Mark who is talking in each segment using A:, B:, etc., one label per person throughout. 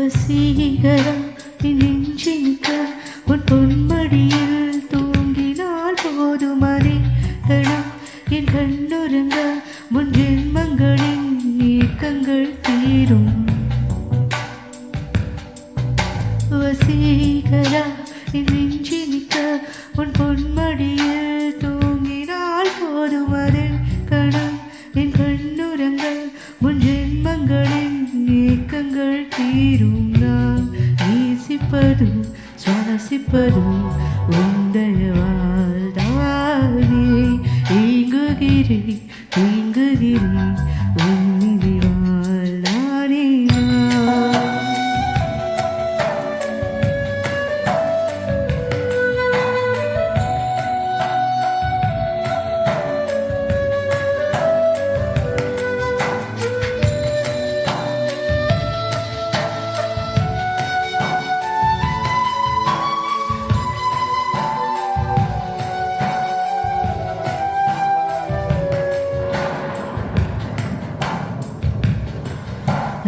A: வசீகரம் நெஞ்சினிக்க உன் பொன்மடியில் தூங்கினால் போதுமனே கணம் என் கண்ணுறங்க முன் ஜென்மங்களின் ஏக்கங்கள் தீரும் வசீகரா நெஞ்சினிக்க உன் பொன்மடியில் தூங்கினால் போதுமனே கணம் என் கண்ணுறங்க முன் ஜென்மங்களின் ஏக்கங்கள் தீரும் நான் நேசிப்பதும் சுவாசிப்பதும் உந்தய வாழ்தானே ஏங்குகிறேன் ஏங்குகிறேன் உன்னிதி வாழ்தானே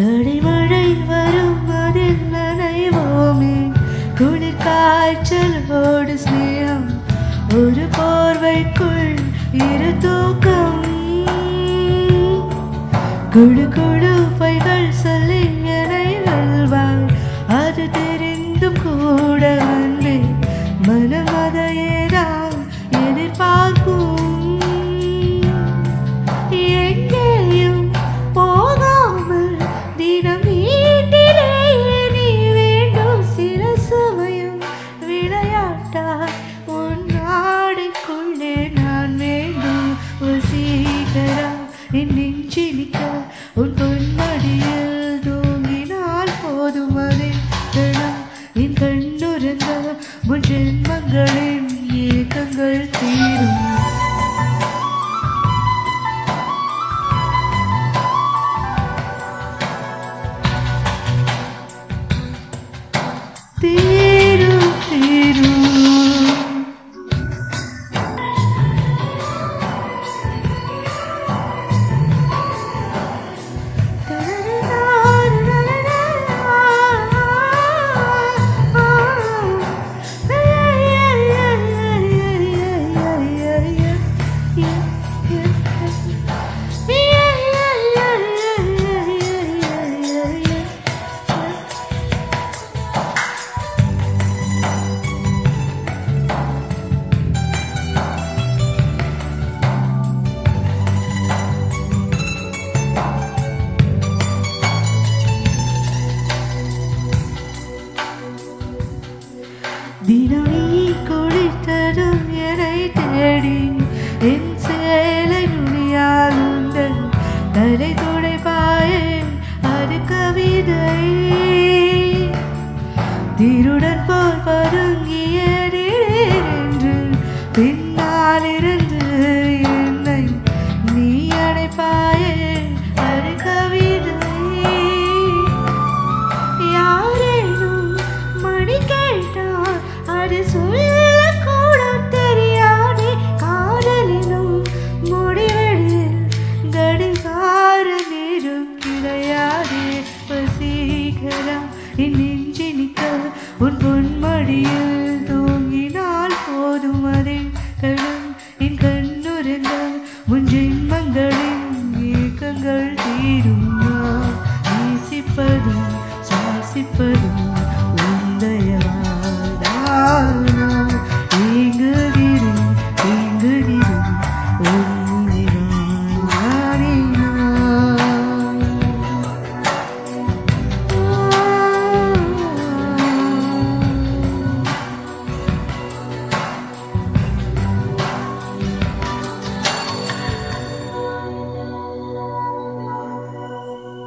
A: அடிமழை வரும் அதில் நனைவோமே குளிர் காய்ச்சலோடு ஸ்நேகம் ஒரு போர்வைக்குள் இரு தூக்கம் குழு குழு பைகள் சொல்லி என்னை வெல்வாய் அது தெரிந்தும் கூட வந்தே மனம் அதையேதான் எதிர்பார்க்கும் நெஞ்சினிக்க உன் பொன்மடியில் தூங்கினால் போதுமனே கணம் என் கண்ணுறங்க முன் ஜென்மங்களின் ஏக்கங்கள் தீரும் தீரும் தீரும் தினம் நீ குளித்ததும் என்னை தேடி என் சேலை நுனியால் உந்தன் தலை துடைப்பாயே அது கவிதை திருடன் போல் பதுங்கியது என்று பின்னால் இருந்து என்னை நீ அடைப்பாயே அது கவிதை யாரேனும் மணி கேட்டால் அது சொல்ல கூட தெரியாதே காதலினும் முடிவெளியில் கடிகார நேரம் கிடையாதே வசீகரா